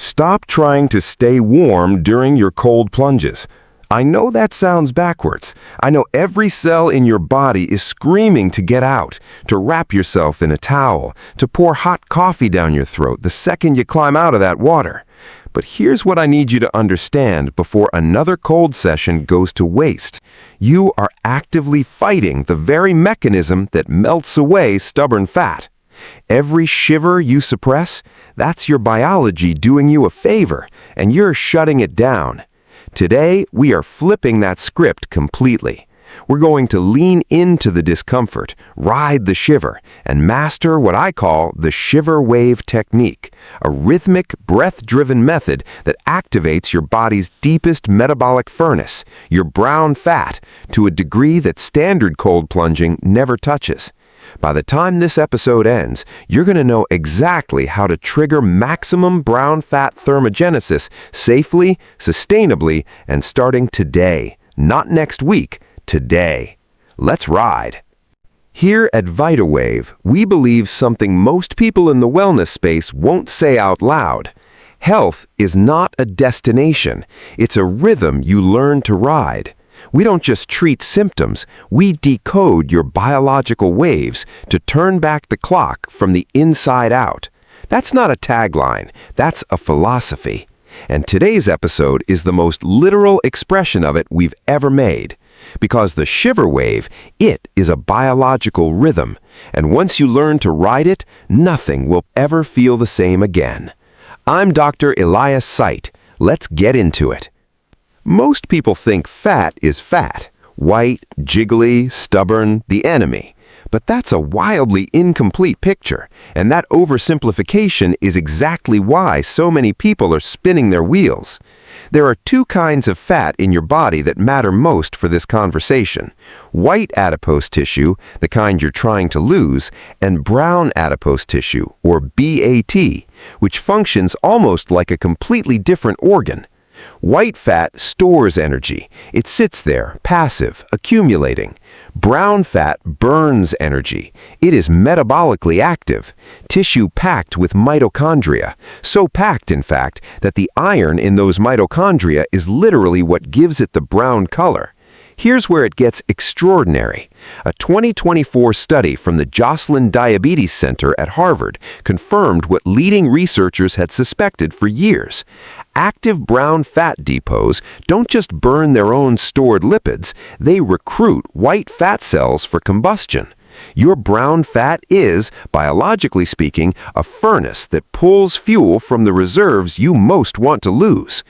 Stop trying to stay warm during your cold plunges. I know that sounds backwards. I know every cell in your body is screaming to get out, to wrap yourself in a towel, to pour hot coffee down your throat the second you climb out of that water. But here's what I need you to understand before another cold session goes to waste. You are actively fighting the very mechanism that melts away stubborn fat. Every shiver you suppress, that's your biology doing you a favor, and you're shutting it down. Today, we are flipping that script completely. We're going to lean into the discomfort, ride the shiver, and master what I call the Shiver Wave technique, a rhythmic, breath-driven method that activates your body's deepest metabolic furnace, your brown fat, to a degree that standard cold plunging never touches. By the time this episode ends, you're going to know exactly how to trigger maximum brown fat thermogenesis safely, sustainably, and starting today. Not next week, today. Let's ride. Here at VitaWave, we believe something most people in the wellness space won't say out loud. Health is not a destination. It's a rhythm you learn to ride. We don't just treat symptoms, we decode your biological waves to turn back the clock from the inside out. That's not a tagline, that's a philosophy. And today's episode is the most literal expression of it we've ever made. Because the Shiver Wave, it is a biological rhythm, and once you learn to ride it, nothing will ever feel the same again. I'm Dr. Elias Site. Let's get into it. Most people think fat is fat, white, jiggly, stubborn, the enemy. But that's a wildly incomplete picture, and that oversimplification is exactly why so many people are spinning their wheels. There are two kinds of fat in your body that matter most for this conversation: white adipose tissue, the kind you're trying to lose, and brown adipose tissue, or BAT, which functions almost like a completely different organ. White fat stores energy. It sits there, passive, accumulating. Brown fat burns energy. It is metabolically active. Tissue packed with mitochondria. So packed, in fact, that the iron in those mitochondria is literally what gives it the brown color. Here's where it gets extraordinary. A 2024 study from the Joslin Diabetes Center at Harvard confirmed what leading researchers had suspected for years. Active brown fat depots don't just burn their own stored lipids, they recruit white fat cells for combustion. Your brown fat is, biologically speaking, a furnace that pulls fuel from the reserves you most want to lose.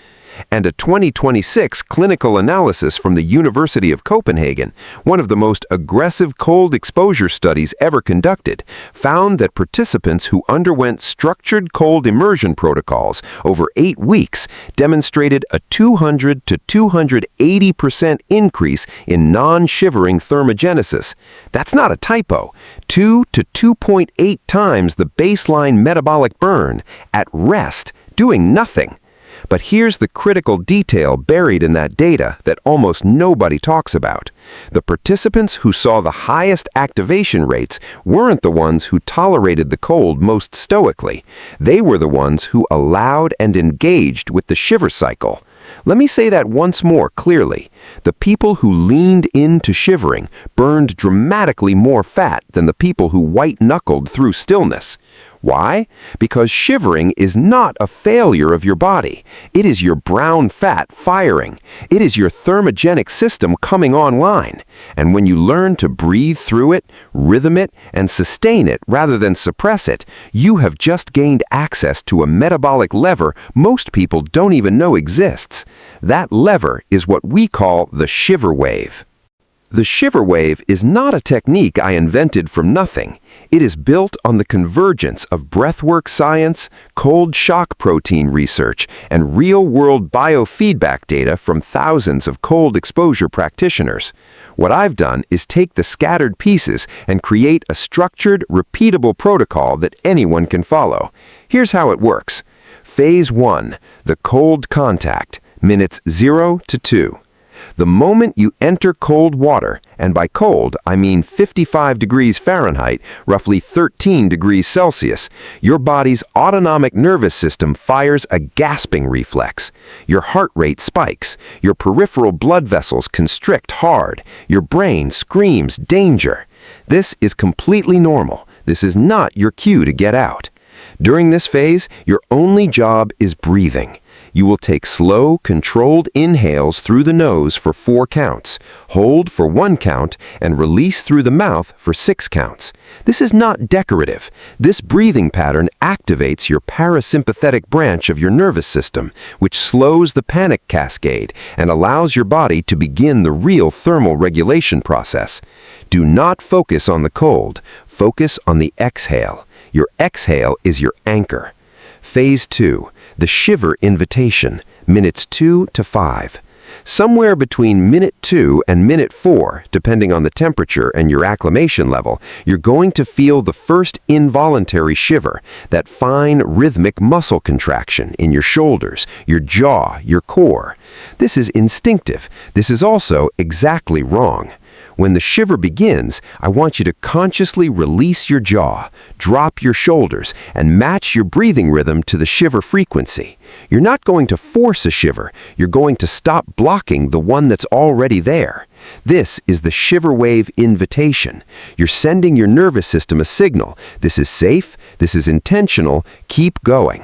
And a 2026 clinical analysis from the University of Copenhagen, one of the most aggressive cold exposure studies ever conducted, found that participants who underwent structured cold immersion protocols over 8 weeks demonstrated a 200 to 280% increase in non-shivering thermogenesis. That's not a typo. 2 to 2.8 times the baseline metabolic burn at rest, doing nothing. But here's the critical detail buried in that data that almost nobody talks about. The participants who saw the highest activation rates weren't the ones who tolerated the cold most stoically. They were the ones who allowed and engaged with the shiver cycle. Let me say that once more clearly. The people who leaned into shivering burned dramatically more fat than the people who white-knuckled through stillness. Why? Because shivering is not a failure of your body. It is your brown fat firing. It is your thermogenic system coming online. And when you learn to breathe through it, rhythm it, and sustain it rather than suppress it, you have just gained access to a metabolic lever most people don't even know exists. That lever is what we call the Shiver Wave. The Shiver Wave is not a technique I invented from nothing. It is built on the convergence of breathwork science, cold shock protein research, and real-world biofeedback data from thousands of cold exposure practitioners. What I've done is take the scattered pieces and create a structured, repeatable protocol that anyone can follow. Here's how it works. Phase 1, the cold contact, minutes 0 to 2. The moment you enter cold water, and by cold, I mean 55 degrees Fahrenheit, roughly 13 degrees Celsius, your body's autonomic nervous system fires a gasping reflex. Your heart rate spikes, your peripheral blood vessels constrict hard, your brain screams danger. This is completely normal. This is not your cue to get out. During this phase, your only job is breathing. You will take slow, controlled inhales through the nose for 4 counts, hold for 1 count, and release through the mouth for 6 counts. This is not decorative. This breathing pattern activates your parasympathetic branch of your nervous system, which slows the panic cascade and allows your body to begin the real thermal regulation process. Do not focus on the cold. Focus on the exhale. Your exhale is your anchor. Phase 2. The Shiver Invitation, minutes 2 to 5. Somewhere between minute 2 and minute 4, depending on the temperature and your acclimation level, you're going to feel the first involuntary shiver, that fine rhythmic muscle contraction in your shoulders, your jaw, your core. This is instinctive. This is also exactly wrong. When the shiver begins, I want you to consciously release your jaw, drop your shoulders, and match your breathing rhythm to the shiver frequency. You're not going to force a shiver. You're going to stop blocking the one that's already there. This is the Shiver Wave invitation. You're sending your nervous system a signal. This is safe. This is intentional. Keep going.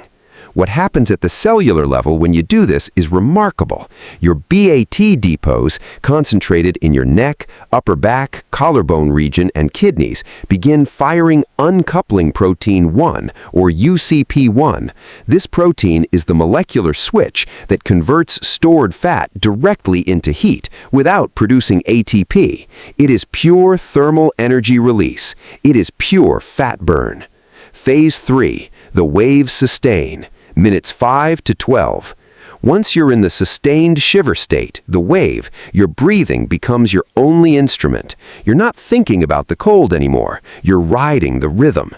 What happens at the cellular level when you do this is remarkable. Your BAT depots, concentrated in your neck, upper back, collarbone region, and kidneys, begin firing uncoupling protein 1, or UCP1. This protein is the molecular switch that converts stored fat directly into heat without producing ATP. It is pure thermal energy release. It is pure fat burn. Phase 3, the wave sustain. Minutes 5 to 12. Once you're in the sustained shiver state, the wave, your breathing becomes your only instrument. You're not thinking about the cold anymore. You're riding the rhythm.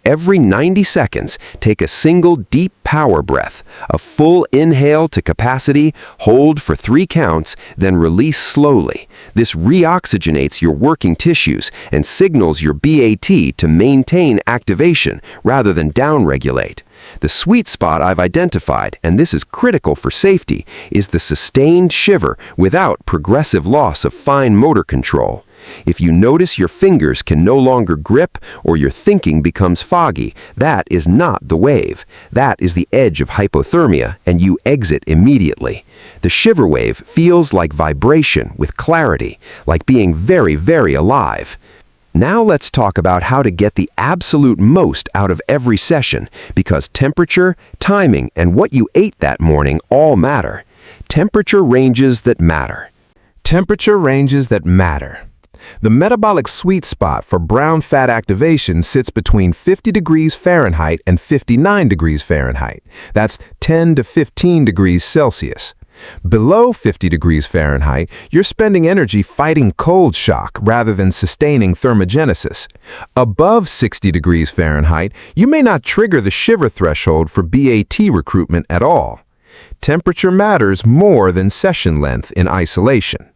Every 90 seconds, take a single deep power breath, a full inhale to capacity, hold for 3 counts, then release slowly. This reoxygenates your working tissues and signals your BAT to maintain activation rather than downregulate. The sweet spot I've identified, and this is critical for safety, is the sustained shiver without progressive loss of fine motor control. If you notice your fingers can no longer grip or your thinking becomes foggy, that is not the wave. That is the edge of hypothermia, and you exit immediately. The shiver wave feels like vibration with clarity, like being very, very alive. Now let's talk about how to get the absolute most out of every session, because temperature, timing, and what you ate that morning all matter. Temperature ranges that matter. Temperature ranges that matter. The metabolic sweet spot for brown fat activation sits between 50 degrees Fahrenheit and 59 degrees Fahrenheit. That's 10 to 15 degrees Celsius. Below 50 degrees Fahrenheit, you're spending energy fighting cold shock rather than sustaining thermogenesis. Above 60 degrees Fahrenheit, you may not trigger the shiver threshold for BAT recruitment at all. Temperature matters more than session length in isolation.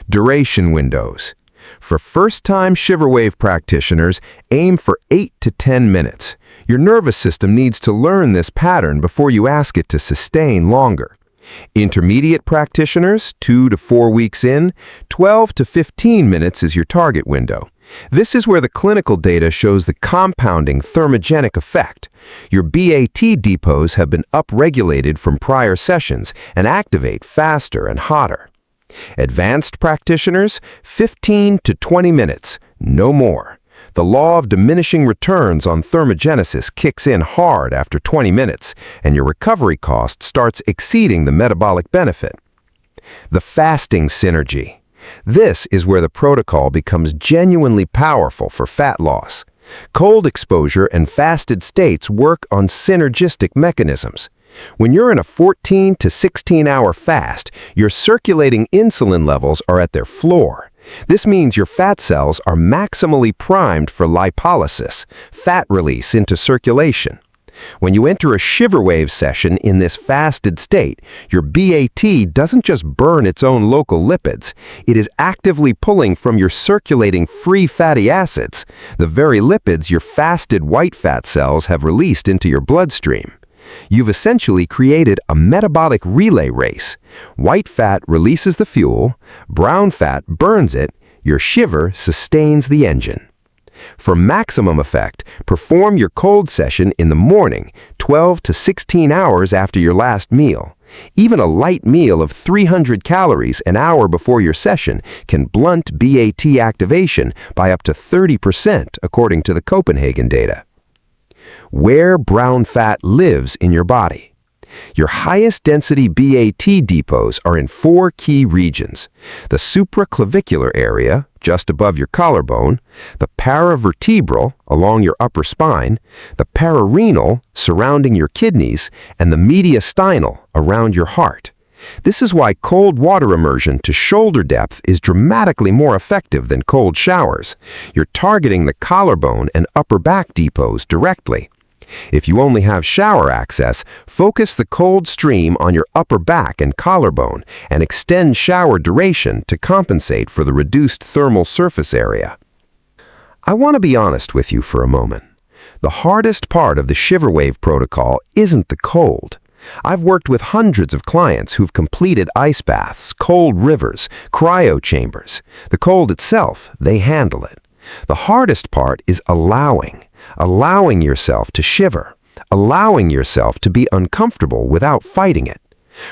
Duration windows. For first-time Shiver Wave practitioners, aim for 8 to 10 minutes. Your nervous system needs to learn this pattern before you ask it to sustain longer. Intermediate practitioners, 2 to 4 weeks in, 12 to 15 minutes is your target window. This is where the clinical data shows the compounding thermogenic effect. Your BAT depots have been upregulated from prior sessions and activate faster and hotter. Advanced practitioners, 15 to 20 minutes, no more. The law of diminishing returns on thermogenesis kicks in hard after 20 minutes, and your recovery cost starts exceeding the metabolic benefit. The fasting synergy. This is where the protocol becomes genuinely powerful for fat loss. Cold exposure and fasted states work on synergistic mechanisms. When you're in a 14 to 16-hour fast, your circulating insulin levels are at their floor. This means your fat cells are maximally primed for lipolysis, fat release into circulation. When you enter a Shiver Wave session in this fasted state, your BAT doesn't just burn its own local lipids, it is actively pulling from your circulating free fatty acids, the very lipids your fasted white fat cells have released into your bloodstream. You've essentially created a metabolic relay race. White fat releases the fuel, brown fat burns it, your shiver sustains the engine. For maximum effect, perform your cold session in the morning, 12 to 16 hours after your last meal. Even a light meal of 300 calories an hour before your session can blunt BAT activation by up to 30% according to the Copenhagen data. Where brown fat lives in your body. Your highest density BAT depots are in 4 key regions: the supraclavicular area, just above your collarbone, the paravertebral, along your upper spine, the pararenal, surrounding your kidneys, and the mediastinal, around your heart. This is why cold water immersion to shoulder depth is dramatically more effective than cold showers. You're targeting the collarbone and upper back depots directly. If you only have shower access, focus the cold stream on your upper back and collarbone and extend shower duration to compensate for the reduced thermal surface area. I want to be honest with you for a moment. The hardest part of the Shiver Wave protocol isn't the cold. I've worked with hundreds of clients who've completed ice baths, cold rivers, cryo chambers. The cold itself, they handle it. The hardest part is allowing yourself to shiver, allowing yourself to be uncomfortable without fighting it.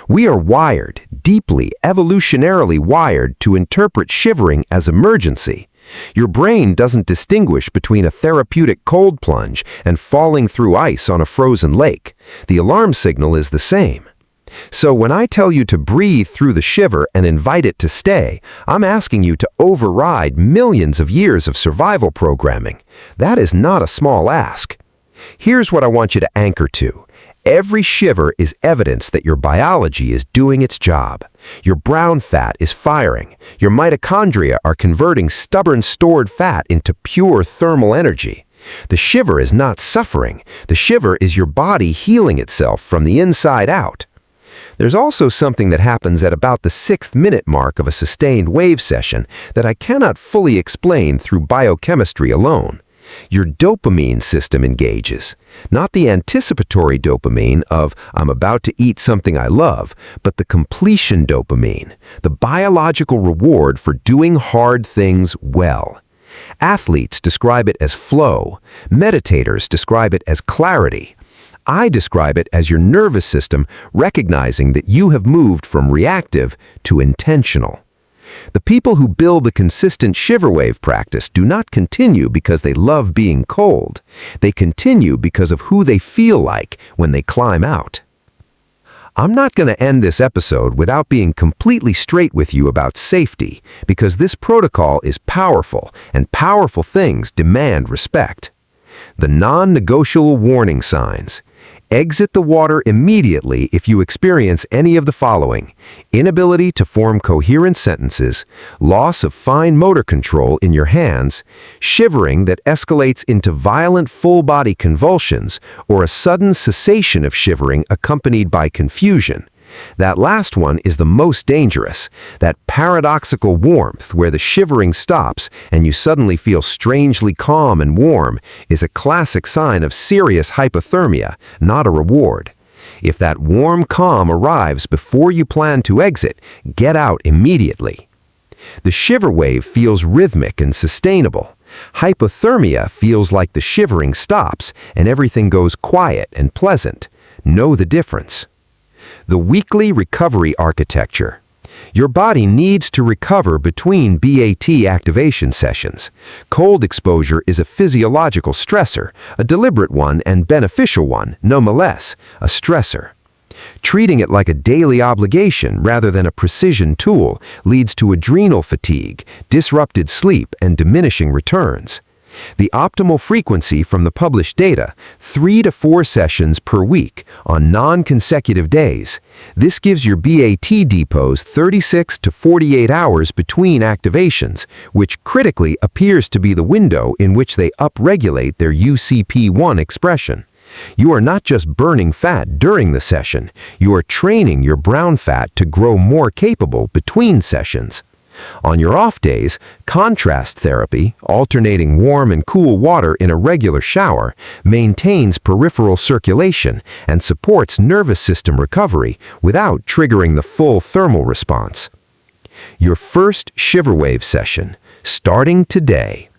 We are wired, deeply, evolutionarily wired to interpret shivering as emergency. Your brain doesn't distinguish between a therapeutic cold plunge and falling through ice on a frozen lake. The alarm signal is the same. So when I tell you to breathe through the shiver and invite it to stay, I'm asking you to override millions of years of survival programming. That is not a small ask. Here's what I want you to anchor to. Every shiver is evidence that your biology is doing its job. Your brown fat is firing. Your mitochondria are converting stubborn stored fat into pure thermal energy. The shiver is not suffering. The shiver is your body healing itself from the inside out. There's also something that happens at about the 6th minute mark of a sustained wave session that I cannot fully explain through biochemistry alone. Your dopamine system engages, not the anticipatory dopamine of "I'm about to eat something I love," but the completion dopamine, the biological reward for doing hard things well. Athletes describe it as flow. Meditators describe it as clarity. I describe it as your nervous system recognizing that you have moved from reactive to intentional. The people who build the consistent Shiver Wave practice do not continue because they love being cold. They continue because of who they feel like when they climb out. I'm not going to end this episode without being completely straight with you about safety, because this protocol is powerful, and powerful things demand respect. The non-negotiable warning signs. Exit the water immediately if you experience any of the following: inability to form coherent sentences, loss of fine motor control in your hands, shivering that escalates into violent full-body convulsions, or a sudden cessation of shivering accompanied by confusion. That last one is the most dangerous. That paradoxical warmth where the shivering stops and you suddenly feel strangely calm and warm is a classic sign of serious hypothermia, not a reward. If that warm calm arrives before you plan to exit, get out immediately. The shiver wave feels rhythmic and sustainable. Hypothermia feels like the shivering stops and everything goes quiet and pleasant. Know the difference. The weekly recovery architecture. Your body needs to recover between BAT activation sessions. Cold exposure is a physiological stressor, a deliberate one and beneficial one, nonetheless, a stressor. Treating it like a daily obligation rather than a precision tool leads to adrenal fatigue, disrupted sleep, and diminishing returns. The optimal frequency from the published data, 3 to 4 sessions per week on non-consecutive days. This gives your BAT depots 36 to 48 hours between activations, which critically appears to be the window in which they upregulate their UCP1 expression. You are not just burning fat during the session, you are training your brown fat to grow more capable between sessions. On your off days, contrast therapy, alternating warm and cool water in a regular shower, maintains peripheral circulation and supports nervous system recovery without triggering the full thermal response. Your first Shiver Wave session, starting today.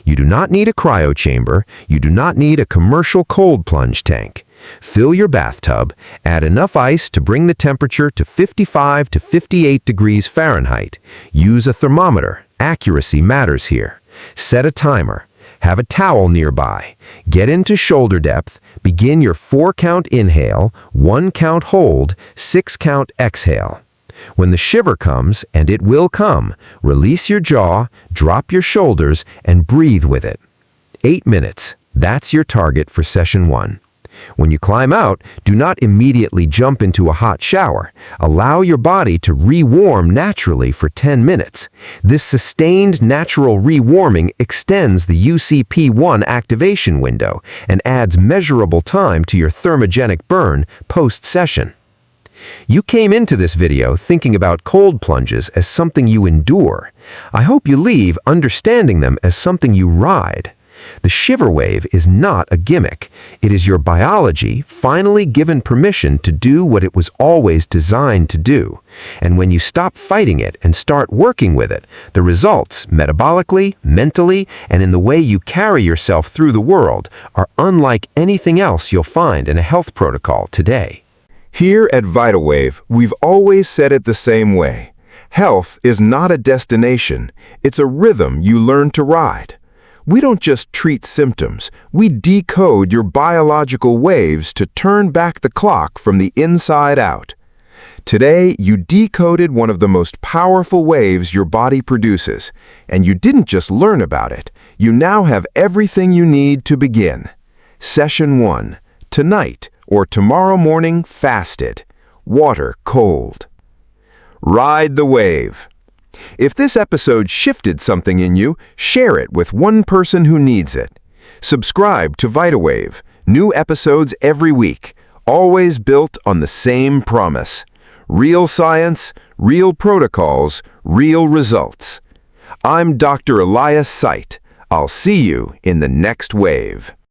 You do not need a cryo chamber, you do not need a commercial cold plunge tank. Fill your bathtub, add enough ice to bring the temperature to 55 to 58 degrees Fahrenheit. Use a thermometer, accuracy matters here. Set a timer, have a towel nearby. Get into shoulder depth, begin your 4-count inhale, 1-count hold, 6-count exhale. When the shiver comes, and it will come, release your jaw, drop your shoulders, and breathe with it. 8 minutes, that's your target for session 1. When you climb out, do not immediately jump into a hot shower. Allow your body to re-warm naturally for 10 minutes. This sustained natural re-warming extends the UCP1 activation window and adds measurable time to your thermogenic burn post-session. You came into this video thinking about cold plunges as something you endure. I hope you leave understanding them as something you ride. The Shiver Wave is not a gimmick. It is your biology finally given permission to do what it was always designed to do. And when you stop fighting it and start working with it, the results, metabolically, mentally, and in the way you carry yourself through the world, are unlike anything else you'll find in a health protocol today. Here at VitaWave, we've always said it the same way. Health is not a destination, it's a rhythm you learn to ride. We don't just treat symptoms, we decode your biological waves to turn back the clock from the inside out. Today, you decoded one of the most powerful waves your body produces, and you didn't just learn about it, you now have everything you need to begin. Session 1. Tonight or tomorrow morning, fasted. Water cold. Ride the wave. If this episode shifted something in you, share it with one person who needs it. Subscribe to VitaWave. New episodes every week, always built on the same promise. Real science, real protocols, real results. I'm Dr. Elias Site. I'll see you in the next wave.